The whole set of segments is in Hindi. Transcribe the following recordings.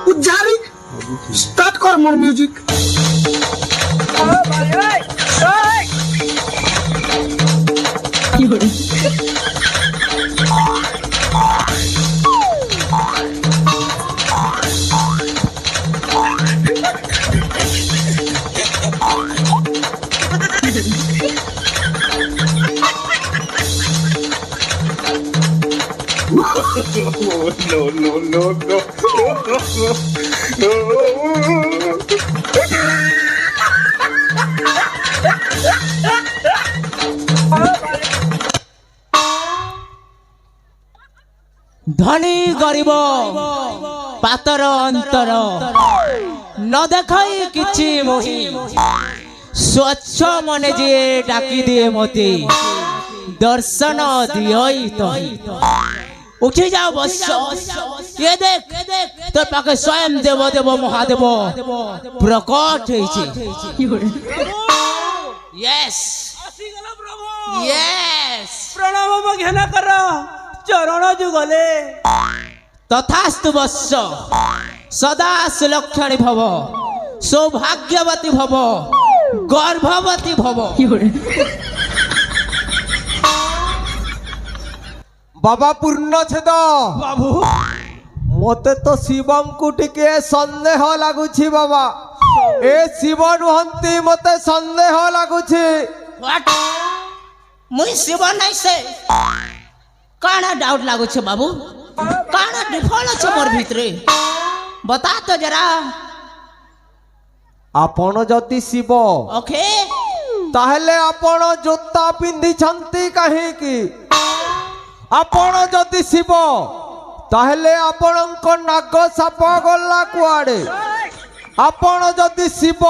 উজ্জারি স্টার্ট কর মোর মিউজিক ধনী গরিব পাতর অন্তর ন দেখাই কিছু মোহি স্বচ্ছ মনে যে ডাকি দিয়ে মতে দর্শন দিয়ই তহি উঠে যাও বৎস এ দেখ তোর পাখে স্বয়ং দেব দেব মহাদেব প্রকট হয়েছে ইয়েস ইয়েস প্রণাম ঘেনা কর চরণ যুগলে তথাস্তু বৎস সদা সুলক্ষণী ভব সৌভাগ্যবতী ভব গর্ভবতী ভব বাবা পূর্ণছেদ বাবু মতে তো শিবଙ୍କୁ ଟିକେ সন্দেহ লাগুছি বাবা এ শিব নুহନ୍ତି মতে সন্দেহ লাগুছি What? মুই শিব নাই সে কানা ডাউট লাগুছে বাবু কানা ডিফল্ট আছে মোর ভিতরে বতা তো জরা আপন যদি শিব ওকে তাহলে আপন জোতা পিন্ধিছন্তি কাহিকি আপন যদি শিব তাহলে ଆପଣଙ୍କ ନାଗ ସାପ ଗଲା କୁଆଡେ ଆପଣ ଯଦି ଶିବ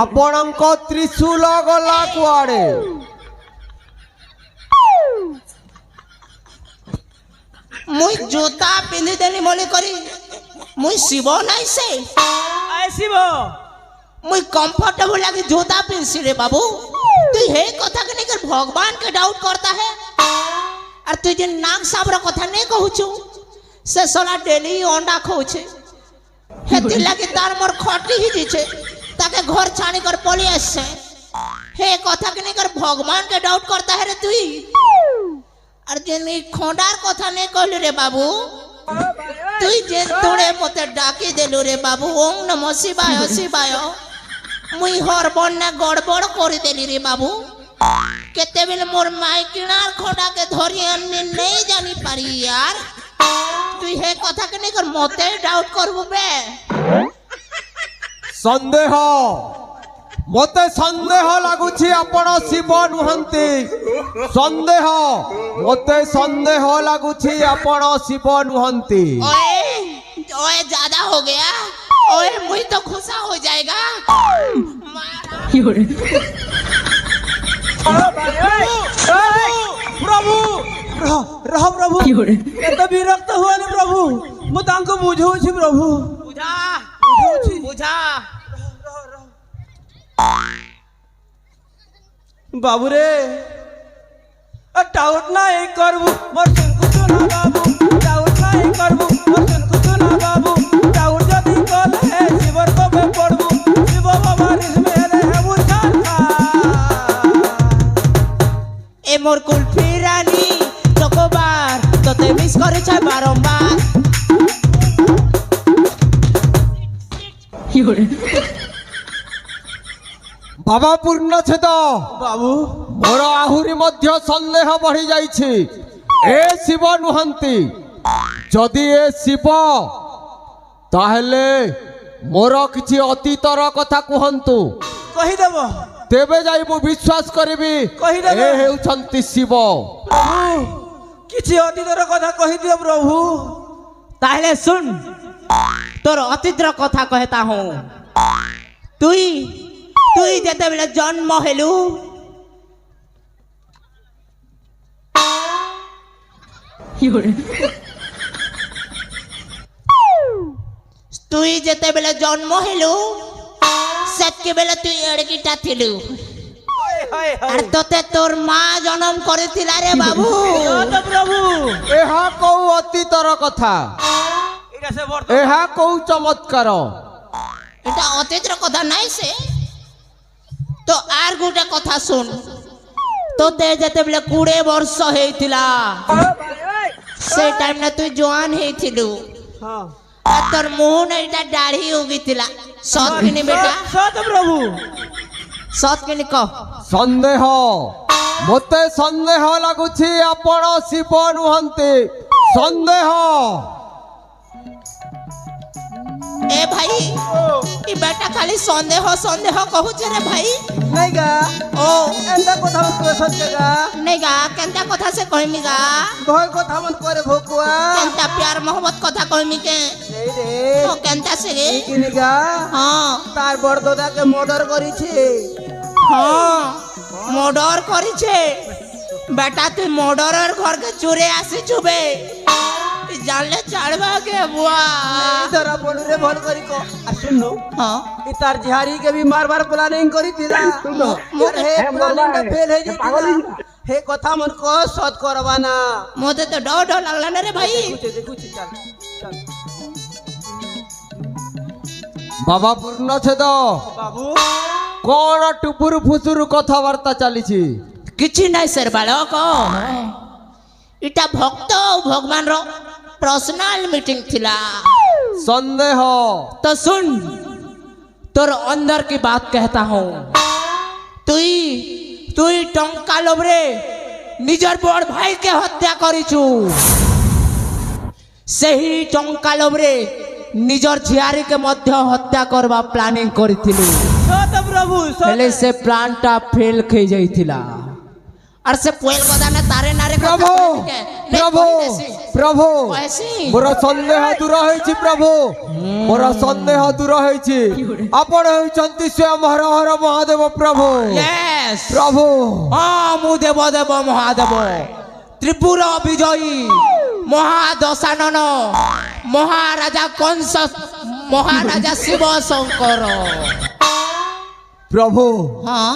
ଆପଣଙ୍କ ତ୍ରିଶୂଳ ଗଲା କୁଆଡେ মুই জুতা পিন্ধি দেলি মলি করি মুই শিব নাই সে আসিব মুই कंफर्टेबल लगे जूता पिनसी रे बाबू तू हे कथा के नहीं कर भगवान के डाउट करता है और तू जे नाग साबर कथा नहीं कहूछु से सोला डेली अंडा खाउछे हेति लगे तार मोर खटी ही दिछे ताके घर छानी कर पली आसे हे कथा के नहीं कर भगवान के डाउट करता है रे तू और जे नहीं खोंडार कथा नहीं कहलु रे बाबू তুই যে তোড়ে মতে ডাকি দেলু রে বাবু ওং নমঃ শিবায় শিবায় মুই হরবন্না গড়বড় করে দেলি রে বাবু কেতেবেলে মোর মাই কিনার খোঁডাকে ধরি আনি নেই জানি পারি यार তুই হে কথা কে নেই কর মতে ডাউট করবু বে সন্দেহ মতে সন্দেহ লাগুছি আপন শিব নুহନ୍ତି সন্দেহ মতে সন্দেহ লাগুছি আপন শিব নুহନ୍ତି ओए ओए ज्यादा हो गया ओए मुई तो खुशा हो जाएगा প্রভু রহ প্রভু এত বিরক্ত হুয়ানি প্রভু মু তাঙ্কু বুঝাউছি প্রভু बुझा বুঝাউছি बुझा বাবু রে ডাউট নাই করবু মোর কুছু না বাবু ডাউট নাই করবু মোর কুছু না বাবু ডাউট যদি কলে জীবন কবে পড়বু শিব বাবা রিসমে রে বুঝান এ মোর কুলফি রানী চকবার তোতে মিস করেছে বারংবার বাবা পূর্ণছেদ বাবু মোর আহুরি মধ্য সন্দেহ বঢ়ি যাইছি এ শিব নুহନ୍ତି যদি এ শিব তাহলে মোর কিছু অতীতর কথা কুহন্তু কহিদেব তেবে যাই মু বিশ্বাস করিবি কহিদেব। এ হেউছন্তি শিব প্রভু কিছু অতীতর কথা কহিদিও প্রভু তাহলে শুন তোর অতীতর কথা কহেতা হুঁ তুই তুই যেতেবেলে জন্ম হেলু তুই যেতেবেলে জন্ম হেলু সেতকে বেলে তুই এড়কিটা থিলু আর তোতে তোর মা জন্ম করেছিলা রে বাবু তো প্রভু এহা কৌ অতীতর কথা এটা से ଏହା କୋଉ ଚମତ୍କାର? এটা অতীতর কথা নাই সে তো আর গোটে কথা শুন তোতে যেতেবেলে 20 বর্ষ হয়েছিলা সে টাইম না তুই জোয়ান হয়েছিলু हाँ আর তোর মুহ এইটা দাড়ি উগিছিলা সৎ কিনি বেটা सत प्रभु সৎ কিনি কহ ସନ୍ଦେହ ମୋତେ ସନ୍ଦେହ ଲାଗୁଛି ଆପଣ ଶିବ ନୁହନ୍ତି। ସନ୍ଦେହ। ए भाई ई बेटा खाली संदेह संदेह कहूचे रे भाई नहीं गा ओ एंदा कथा मत करे सत्य गा नहीं गा केनता कथा से कहमी गा भय कथा मत करे भोकुआ केनता प्यार मोहब्बत कथा कहमी के नहीं रे ओ केनता से रे किनी गा हां तार बड़दादा के मर्डर करी छे हां मर्डर करी छे बेटा तू मर्डरर घर के चोरे आसी छुबे जानले चढ़वा के बुआ इधर अपन रे भल करी को आ सुनो हां ई तार झारी के भी मार मार प्लानिंग करी थिला मोर हे प्लानिंग का फेल है जी हे कथा मन को सत करवाना मोते तो डर डर लागला ना रे भाई देखु चल चल ବାବା ପୂର୍ଣ୍ଣଛେଦ बाबू କଣ ଟୁପୁରୁ ଫୁସୁରୁ କଥାବାର୍ତ୍ତା ଚାଲିଛି? କିଛି ନାଇଁ ସର ବାଳକ ଇଟା ଭକ୍ତ ଆଉ ଭଗବାନ ର पर्सनल मीटिंग थिला ସନ୍ଦେହ। तो सुन तोर अंदर की बात कहता हूँ तुई तुई टंका लोभरे निजर बड़ भाई के हत्या करिछु सही टंका लोभरे निजर झियारी के मध्य हत्या करवा प्लानिंग करिथिलु सत प्रभु हेले से प्लान टा फेल खे जाइथिला और से पोयल गदा ने तारे नारे प्रभु प्रभु प्रभु कैसी मोर सन्देह दूर होइछि प्रभु मोर सन्देह दूर होइछि आपण होइछन्ति स्वयं हर हर महादेव प्रभु यस प्रभु हाँ मु देव देव महादेव त्रिपुरा विजयी महादशानन महाराजा कंस महाराजा शिव शंकर प्रभु हाँ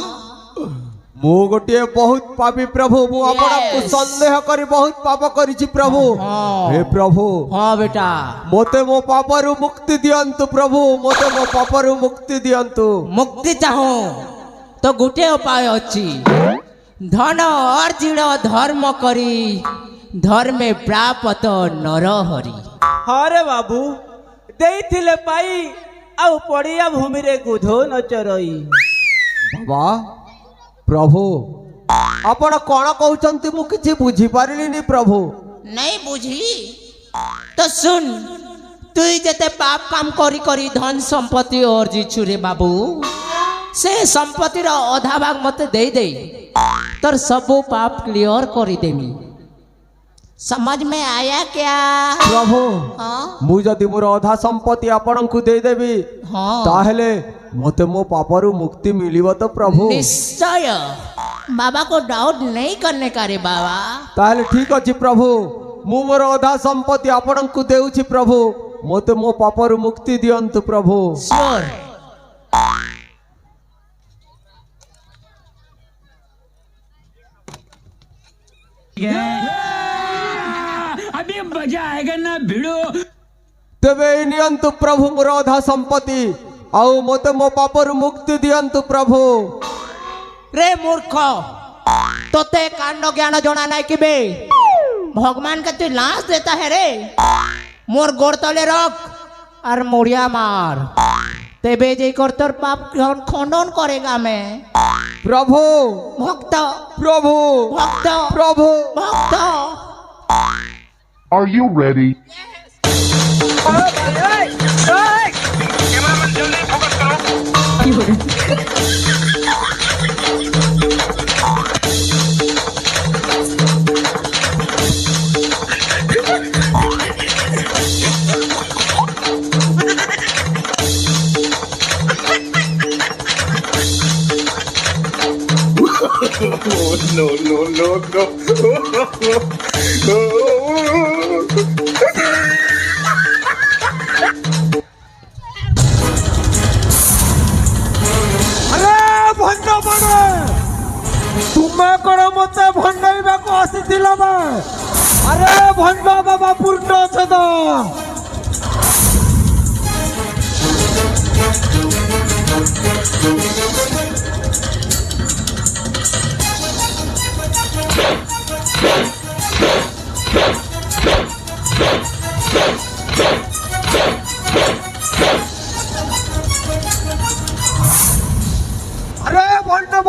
मु गोटे बहुत पापी प्रभु मु आपनको Yes. संदेह करी बहुत पाप करिछि प्रभु हाँ। हे प्रभु हाँ बेटा मोते मो पापरु मुक्ति दियंतु प्रभु मोते मो पापरु मुक्ति दियंतु मुक्ति चाहूं तो गोटे उपाय अच्छी धन अर्जिण धर्म करी धर्मे प्राप्त नर हरि हरे बाबू देइथिले पाई आउ पड़िया भूमि रे गुधो न चरई बाबा प्रभु आपण कौन कहउचंती मु किछि बुझी पारिलिनी प्रभु नहीं बुझी तो सुन तु जते पाप काम करी करी धन संपत्ति अर्जिछु रे बाबू से संपत्ति रो आधा भाग मते दे दे तोर सब पाप क्लियर करी देमी समझ में आया क्या प्रभु हाँ मु जदि मोर अधा संपत्ति आपनकु दे देबी हाँ ताहले मते मो पापरु मुक्ति मिलिबो तो प्रभु निश्चय बाबा को डाउट नहीं करने का रे बाबा ताहले ठीक अछि प्रभु मु मोर अधा संपत्ति आपनकु देउछि प्रभु मते मो पापरु मुक्ति दियंतु प्रभु श्योर अभी मजा आएगा ना भिड़ो तेबे नियंतु प्रभु मोर अधा संपत्ति आउ मते मो पापरु मुक्ति दियंतु प्रभु रे मूर्ख तोते कांड ज्ञान जना नहीं कि बे भगवान का तू लाश देता है रे मोर गोड़ तले रख और मुड़िया मार तेबे जे कर तोर पाप खंडन करेगा मैं प्रभु भक्त प्रभु भक्त प्रभु भक्त Are you ready? No, no, no, no. अरे भंड माने तुमे कण मते भंडाइबा को आसीथिला बा अरे भंड बाबा पूर्ण छद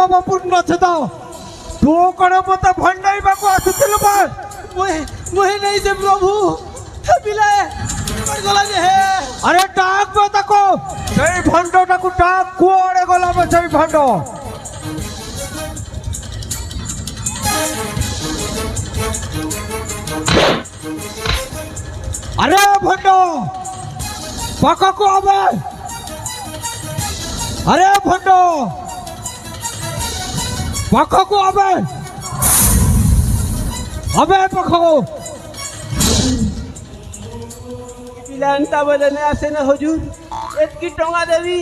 बाबा पूर्ण छेद तू कौन मत भंडाइबा को आसिथिलु बा मुहे नहीं से प्रभु पिला मर गला जे हे अरे डाक बे ताको सेई भंडटा को डाक कुआड़े गला बे सेई भंड अरे भंड पाका को आबे अरे भंड पाका को आबे पाका को पिला अंता बोले ने आसे न हुजूर एतकी टोंगा देवी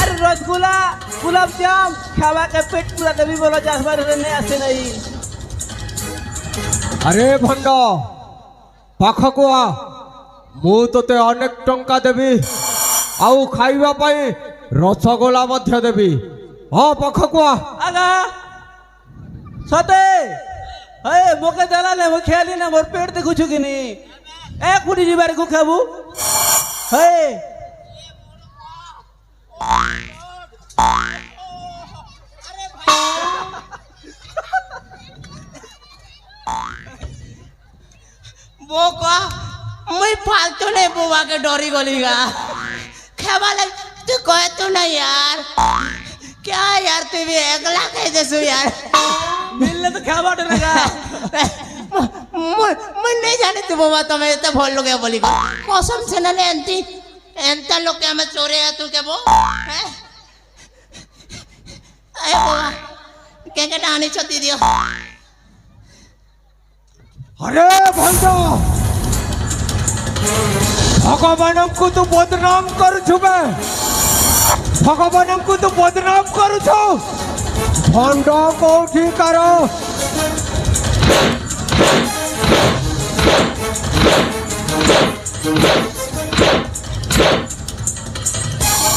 अरे रसगुल्ला गुलाब जाम खावा के पेट पूरा देवी बोलो जासबार ने आसे नहीं अरे भंड पाखक आ मु तोते अनेक टंका देवी आउ खाइबा पाई रसगोला मध्य देवी हाँ पाखक आ आगा सते हे मोके दला ले मो खेली ना मोर पेट ते कुछ कि नहीं एक फुटी जीवार को खाबू हे बोका मैं फालतू नहीं बुआ के डोरी गोलीगा खेवा लग तू कहे तो नहीं यार क्या यार तू भी अगला कह दे यार मिलने तो खावा डरेगा मैं नहीं जाने तू बाबा तुम्हें इतना भोल लोग बोली कसम से ना ले एंती एंता लोग क्या मैं चोरे है तू क्या वो अरे बाबा क्या डानी छोटी दियो अरे भंड भगवान को तू बदनाम कर छुबे भगवान को तू बदनाम कर छु भंड को ठीक करो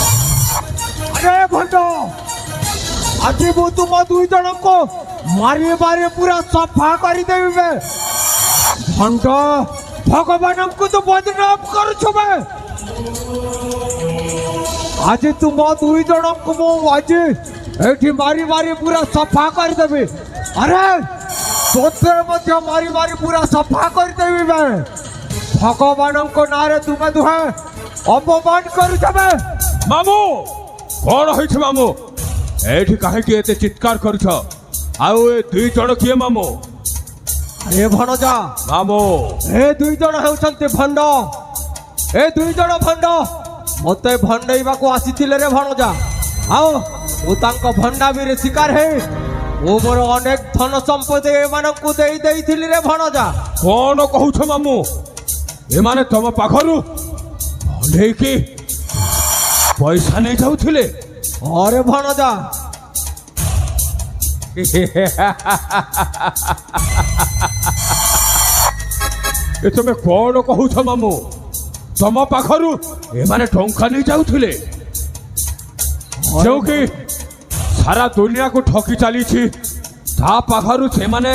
अरे भंड आज वो तुम दुई जन को मारे मारे पूरा सफा कर देबे भंड भगवान को तो बदनाम कर छुबे आज तुम दुई जन को मो आज एठी मारी मारी पूरा सफा कर देबे अरे तोते मध्य मारी मारी पूरा सफा कर देबे मैं भगवान को नारे तुम्हें दुहे अपमान कर छबे मामू कौन होइछ मामू एठी काहे के एते चित्कार करूछ आउ ए दुई जण किए मामू अरे भणजा मामू ए दुई जण हेउछन्ते भंड ए दुई जण भंड मते भंडईबा को आसीथिले रे भणजा आओ ओ तांको भंडाबी रे शिकार हे ओ मोर अनेक धन संपत्ति ए मानन को देई देइथिली रे भणजा कौन कहूछ मामू ए माने तम पाखरु भले की पैसा नहीं जाउथिले अरे भणजा ए तमे कौन कहूछ मामू तम पाखरु ए माने टंका नहीं जाउथिले जो कि सारा दुनिया को ठकी चली छी ता पाखरु से माने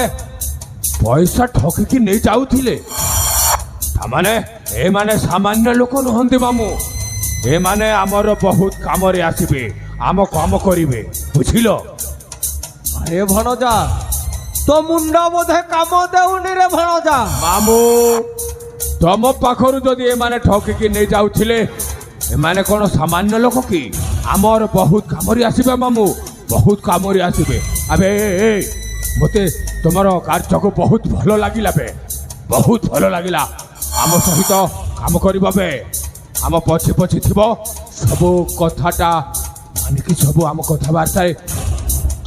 पैसा ठकी की नहीं जाउथिले ता माने ए माने सामान्य लोक नहंती मामू ए माने हमर बहुत काम रे आसीबे आम काम करिवे बुझिलो अरे भणजा तो मुंडा बोधे काम देउनी रे भणजा मामू तम पाखरु जदि ए माने ठकी की नहीं जाउथिले ए माने कोन सामान्य लोक की आमर बहुत काम रे आसीबे मामू बहुत काम रे आसीबे अबे ए मते तुमर कार्य को बहुत भलो लागिला बे बहुत भलो लागिला आम सहित काम करिबा बे आम पछे पछे थिबो सब कथाटा मानिकी सब आम कथाबार्ता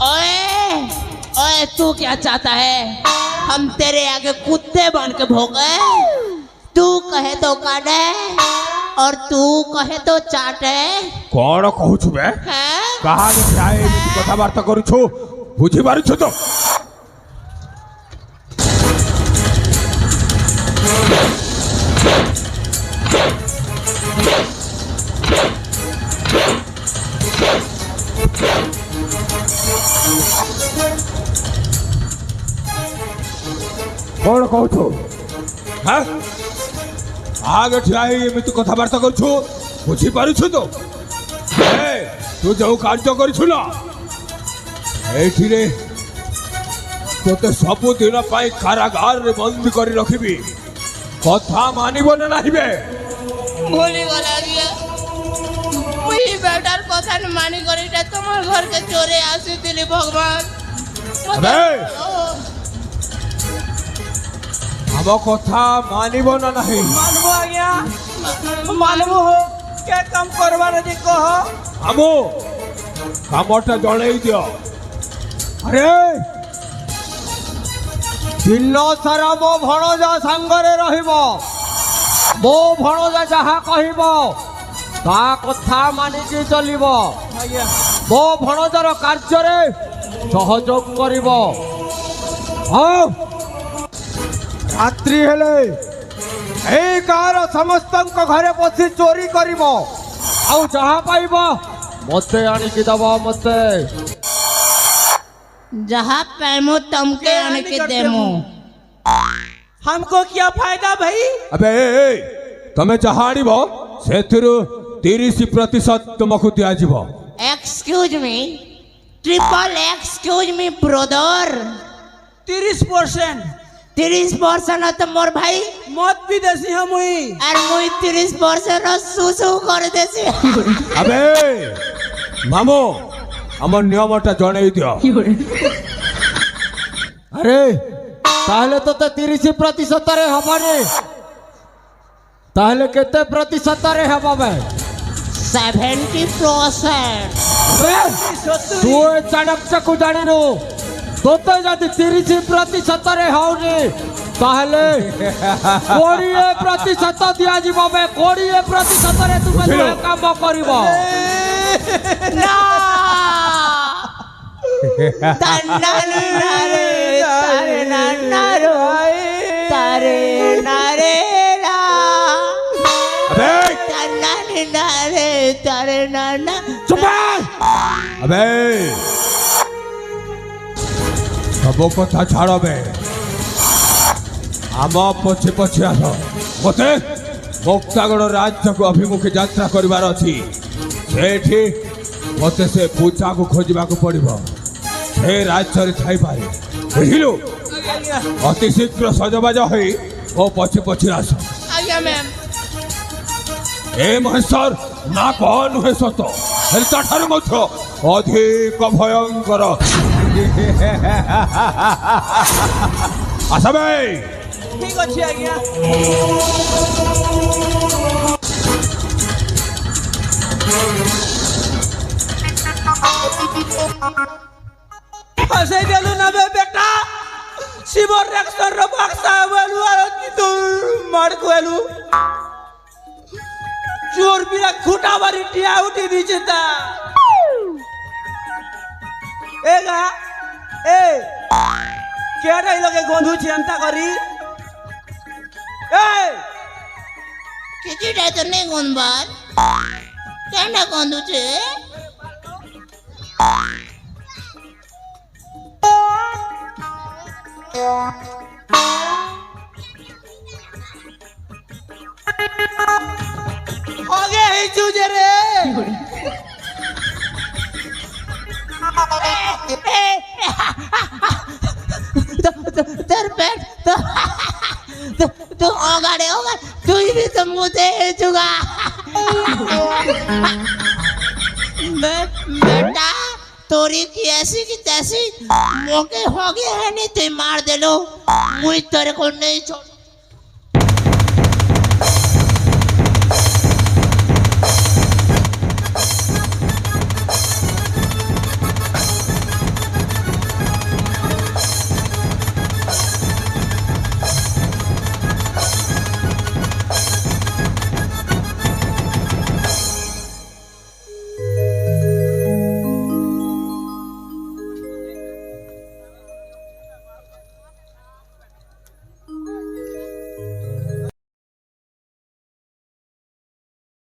ओए ओए तू क्या चाहता है हम तेरे आगे कुत्ते बन के भोगे तू कहे तो काटे और तू कहे तो चाटे कौन कहूछ बे हैं कहा जाए एमती कथाबार्ता करूछु बुझी पारुछु तो कौन कहूछु हाँ आगे ठिया एमती कथाबार्ता करूछु बुझी पारुछु तो तू जो कार्य करूछु ना এইঠিরে তোতে ସବୁଦିନ ପାଇଁ କାରାଗାରରେ ବନ୍ଦୀ କରି ରଖିବି କଥା ମାନିବ ନା ନାହିଁବେ ভুলি গলা দিয়া মুই বেটার কথা মানি করিটা তোমার ঘরকে চোরে আসিছিলি ভগবান আবে! ଆମ କଥା ମାନିବ ନା ନାହିଁ मानबो आज्ञा मानबो हो के काम करबार जे कह ଆମ କାମଟା ଜଣେଇ ଦିଅ আরে দিন সারা মো ভଣজা ସାଙ୍ଗରେ ରହିବ ମୋ ଭଣଜା ଯାହା କହିବ ତା କଥା ମାନିକି ଚଲିବ आज्ञा ମୋ ଭଣଜାର କାର୍ଯ୍ୟରେ ସହଯୋଗ କରିବ ଆଉ ରାତ୍ରି ହେଲେ ଏଇ ଗାଁର ସମସ୍ତଙ୍କ ଘରେ ପଶି ଚୋରି କରିବ ଆଉ ଯାହା ପାଇବ ମୋତେ ଆଣିକି ଦବ ମୋତେ जहाँ पैमो तमके आने के देमो हमको क्या फायदा भाई अबे ତମେ ଯାହା ଆଣିବ ସେଥିରୁ 30% ତୁମକୁ ଦିଆଯିବ excuse me triple excuse me brother 30% 30% तो मोर भाई मत विदेशी हम हुई और मुई 30% सुसु कर देसी अबे ମାମୁଁ ଆମ ନିୟମଟା ଜଣେଇ ଦିଅ ଆରେ ତାହେଲେ ତତେ 30%ରେ ହବନି ତାହେଲେ କେତେ ପ୍ରତିଶତରେ ହେବ ବେ 70% ତୁ ଏ ଚାଣକ୍ୟକୁ ଜାଣିନୁ ତୋତେ ଯଦି 30%ରେ ହଉନି ତାହେଲେ 20% ଦିଆଯିବ ବେ 20%ରେ ତୁମେ ବୁଝିଲୁ? ଏ କାମ କରିବ ना तन्नारे तारे नारो तारे नारे ना अबे तन्नारे नारे तारे नाना ଚୁପ अबे ସବୁ କଥା ଛାଡ଼ ବେ ଆମ ପଛେ ପଛେ ଆସ ମୋତେ ମୁକ୍ତାଗଡ଼ ରାଜ୍ୟକୁ ଅଭିମୁଖେ ଯାତ୍ରା କରିବାର ଅଛି ସେଠି ମୋତେ ସେ ପୂଜାକୁ ଖୋଜିବାକୁ ପଡ଼ିବ ସେ ରାଜ୍ୟରେ ଥାଇପାରେ ବୁଝିଲୁ ଅତି ଶୀଘ୍ର ସଜବାଜ ହୋଇ ମୋ ପଛେ ପଛେ ଆସ आज्ञा मैम ଏ ମହେଶ୍ୱର ନା କଣ ନୁହେଁ ସତ ହେଲେ ତାଠାରୁ ମଧ୍ୟ ଅଧିକ ଭୟଙ୍କର ଆସ ବେ ठीक अच्छे आज्ञा फसे देलु ना बे बेटा शिवर रेक्सर रो बक्सा वेलु आरो की तू मार कोलु चोर बिरा खुटा बारी टिया उठी दिचता एगा ए केडा लगे गंधु चिंता करी ए किचिटा तो नहीं गुनबार केना गंदू छे आगे ही चूजे रे तेरे पेट तो ओगाड़े तू भी तो मुझे चुगा बेटा तोरी की तैसी मौके हो गए है नहीं तो मार दे लो मुझे तेरे को नहीं छोड़